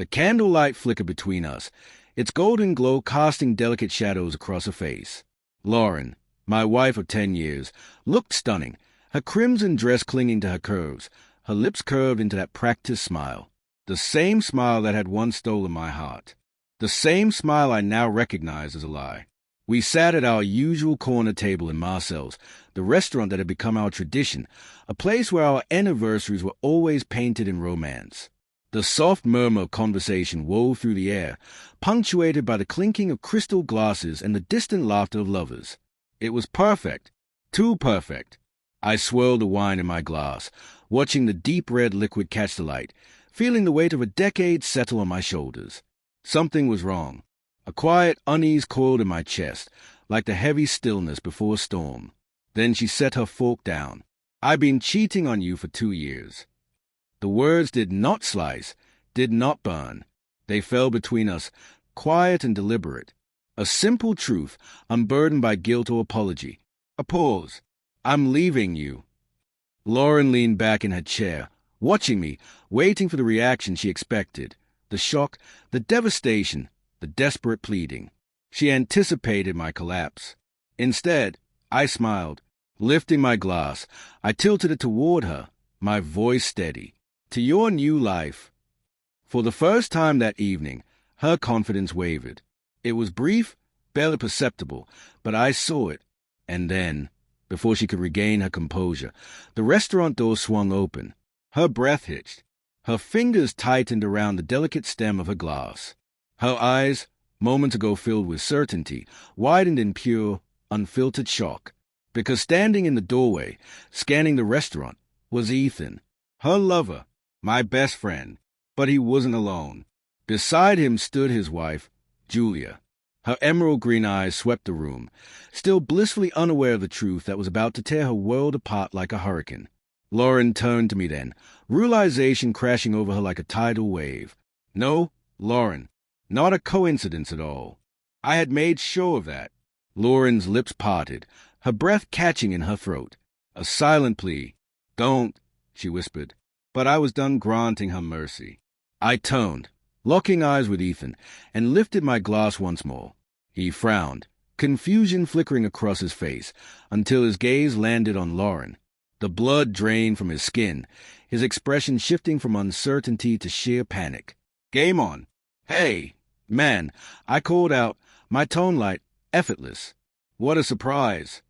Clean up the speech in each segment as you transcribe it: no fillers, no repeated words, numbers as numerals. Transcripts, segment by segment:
The candlelight flickered between us, its golden glow casting delicate shadows across her face. Lauren, my wife of 10 years, looked stunning, her crimson dress clinging to her curves, her lips curved into that practiced smile. The same smile that had once stolen my heart. The same smile I now recognized as a lie. We sat at our usual corner table in Marcel's, the restaurant that had become our tradition, a place where our anniversaries were always painted in romance. The soft murmur of conversation wove through the air, punctuated by the clinking of crystal glasses and the distant laughter of lovers. It was perfect. Too perfect. I swirled the wine in my glass, watching the deep red liquid catch the light, feeling the weight of a decade settle on my shoulders. Something was wrong. A quiet unease coiled in my chest, like the heavy stillness before a storm. Then she set her fork down. "I've been cheating on you for 2 years." The words did not slice, did not burn. They fell between us, quiet and deliberate. A simple truth, unburdened by guilt or apology. A pause. "I'm leaving you." Lauren leaned back in her chair, watching me, waiting for the reaction she expected. The shock, the devastation, the desperate pleading. She anticipated my collapse. Instead, I smiled. Lifting my glass, I tilted it toward her, my voice steady. "To your new life." For the first time that evening, her confidence wavered. It was brief, barely perceptible, but I saw it. And then, before she could regain her composure, the restaurant door swung open. Her breath hitched. Her fingers tightened around the delicate stem of her glass. Her eyes, moments ago filled with certainty, widened in pure, unfiltered shock. Because standing in the doorway, scanning the restaurant, was Ethan, her lover, my best friend. But he wasn't alone. Beside him stood his wife, Julia. Her emerald green eyes swept the room, still blissfully unaware of the truth that was about to tear her world apart like a hurricane. Lauren turned to me then, realization crashing over her like a tidal wave. No, Lauren, not a coincidence at all. I had made sure of that. Lauren's lips parted, her breath catching in her throat. A silent plea. "Don't," she whispered. But I was done granting her mercy. I turned, locking eyes with Ethan, and lifted my glass once more. He frowned, confusion flickering across his face, until his gaze landed on Lauren. The blood drained from his skin, his expression shifting from uncertainty to sheer panic. "Game on." "Hey, man," I called out, my tone light, effortless. "What a surprise."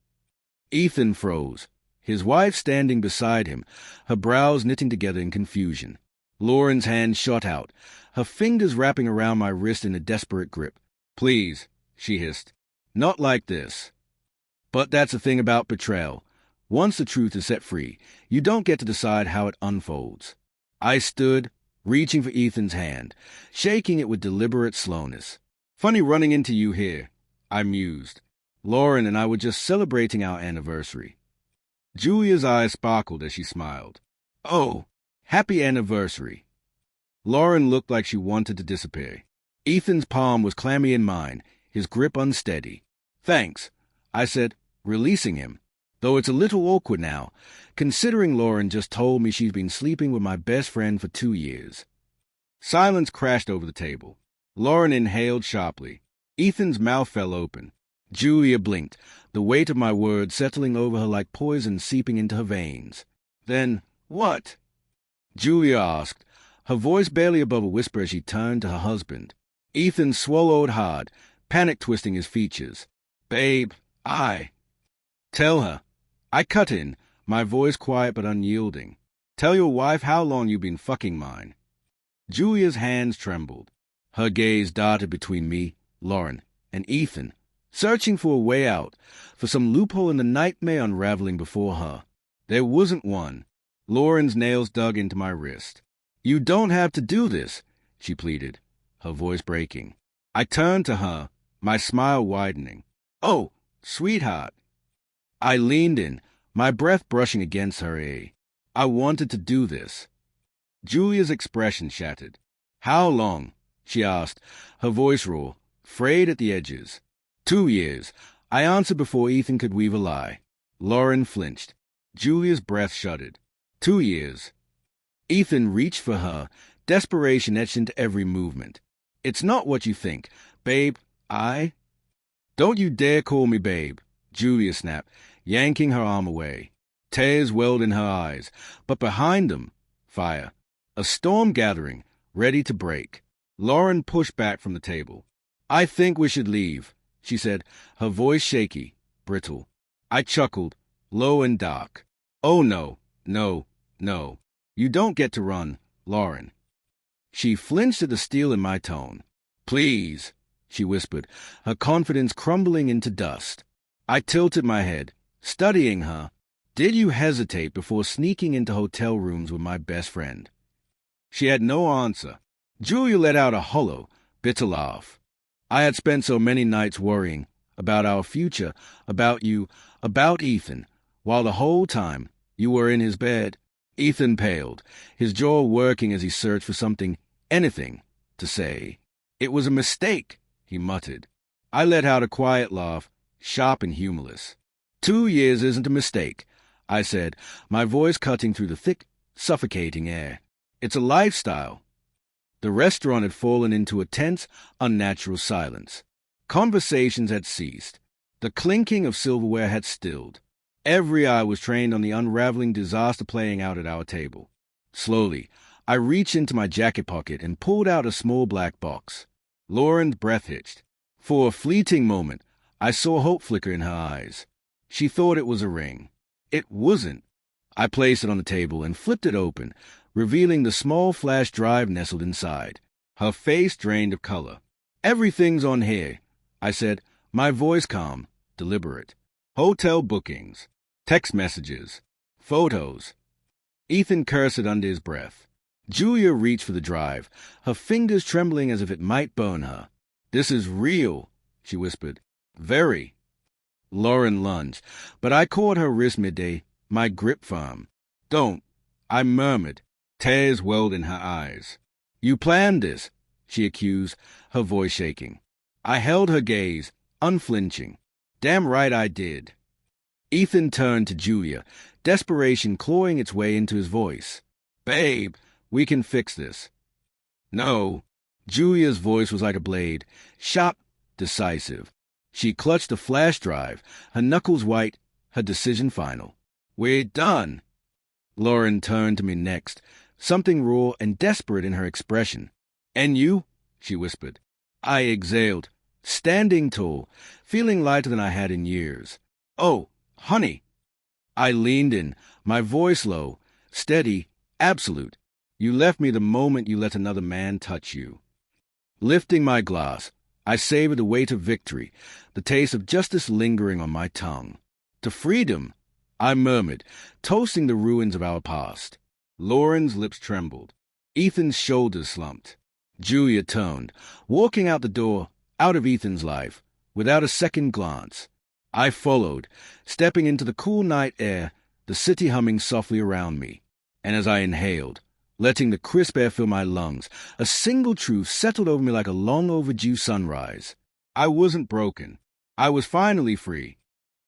Ethan froze, his wife standing beside him, her brows knitting together in confusion. Lauren's hand shot out, her fingers wrapping around my wrist in a desperate grip. "Please," she hissed. "Not like this." But that's the thing about betrayal. Once the truth is set free, you don't get to decide how it unfolds. I stood, reaching for Ethan's hand, shaking it with deliberate slowness. "Funny running into you here," I mused. Lauren and I were just celebrating our anniversary. Julia's eyes sparkled as she smiled. "Oh, happy anniversary." Lauren looked like she wanted to disappear. Ethan's palm was clammy in mine, his grip unsteady. "Thanks," I said, releasing him. Though it's a little awkward now, considering Lauren just told me she's been sleeping with my best friend for 2 years. Silence crashed over the table. Lauren inhaled sharply. Ethan's mouth fell open. Julia blinked, the weight of my words settling over her like poison seeping into her veins. "Then, what?" Julia asked, her voice barely above a whisper as she turned to her husband. Ethan swallowed hard, panic twisting his features. "Babe, Tell her." I cut in, my voice quiet but unyielding. "Tell your wife how long you've been fucking mine." Julia's hands trembled. Her gaze darted between me, Lauren, and Ethan, searching for a way out, for some loophole in the nightmare unraveling before her. There wasn't one. Lauren's nails dug into my wrist. "You don't have to do this," she pleaded, her voice breaking. I turned to her, my smile widening. "Oh, sweetheart." I leaned in, my breath brushing against her ear. I wanted to do this. Julia's expression shattered. "How long?" she asked, her voice raw, frayed at the edges. 2 years, I answered before Ethan could weave a lie. Lauren flinched. Julia's breath shuddered. 2 years. Ethan reached for her, Desperation etched into every movement. "It's not what you think. Babe, I—" "Don't you dare call me babe," Julia snapped, yanking her arm away. Tears welled in her eyes, but behind them, fire. A storm gathering, ready to break. Lauren pushed back from the table. "I think we should leave," she said, her voice shaky, brittle. I chuckled, low and dark. "Oh, no, no, no. You don't get to run, Lauren." She flinched at the steel in my tone. "Please," she whispered, her confidence crumbling into dust. I tilted my head, studying her. "Did you hesitate before sneaking into hotel rooms with my best friend?" She had no answer. Julia let out a hollow, bitter laugh. "I had spent so many nights worrying about our future, about you, about Ethan, while the whole time you were in his bed." Ethan paled, his jaw working as he searched for something, anything, to say. "It was a mistake," he muttered. I let out a quiet laugh, sharp and humorless. 2 years isn't a mistake," I said, my voice cutting through the thick, suffocating air. "It's a lifestyle." The restaurant had fallen into a tense, unnatural silence. Conversations had ceased. The clinking of silverware had stilled. Every eye was trained on the unraveling disaster playing out at our table. Slowly, I reached into my jacket pocket and pulled out a small black box. Lauren's breath hitched. For a fleeting moment, I saw hope flicker in her eyes. She thought it was a ring. It wasn't. I placed it on the table and flipped it open, revealing the small flash drive nestled inside. Her face drained of color. "Everything's on here," I said, my voice calm, deliberate. "Hotel bookings, text messages, photos." Ethan cursed under his breath. Julia reached for the drive, her fingers trembling as if it might burn her. "This is real," she whispered. "Very." Lauren lunged, but I caught her wrist midday, my grip firm. "Don't," I murmured. Tears welled in her eyes. "You planned this," she accused, her voice shaking. I held her gaze, unflinching. "Damn right I did." Ethan turned to Julia, desperation clawing its way into his voice. "Babe, we can fix this." "No." Julia's voice was like a blade, sharp, decisive. She clutched the flash drive, her knuckles white, her decision final. "We're done." Lauren turned to me next, something raw and desperate in her expression. "And you?" she whispered. I exhaled, standing tall, feeling lighter than I had in years. "Oh, honey." I leaned in, my voice low, steady, absolute. "You left me the moment you let another man touch you." Lifting my glass, I savored the weight of victory, the taste of justice lingering on my tongue. "To freedom," I murmured, toasting the ruins of our past. Lauren's lips trembled. Ethan's shoulders slumped. Julia turned, walking out the door, out of Ethan's life, without a second glance. I followed, stepping into the cool night air, the city humming softly around me. And as I inhaled, letting the crisp air fill my lungs, a single truth settled over me like a long overdue sunrise. I wasn't broken. I was finally free.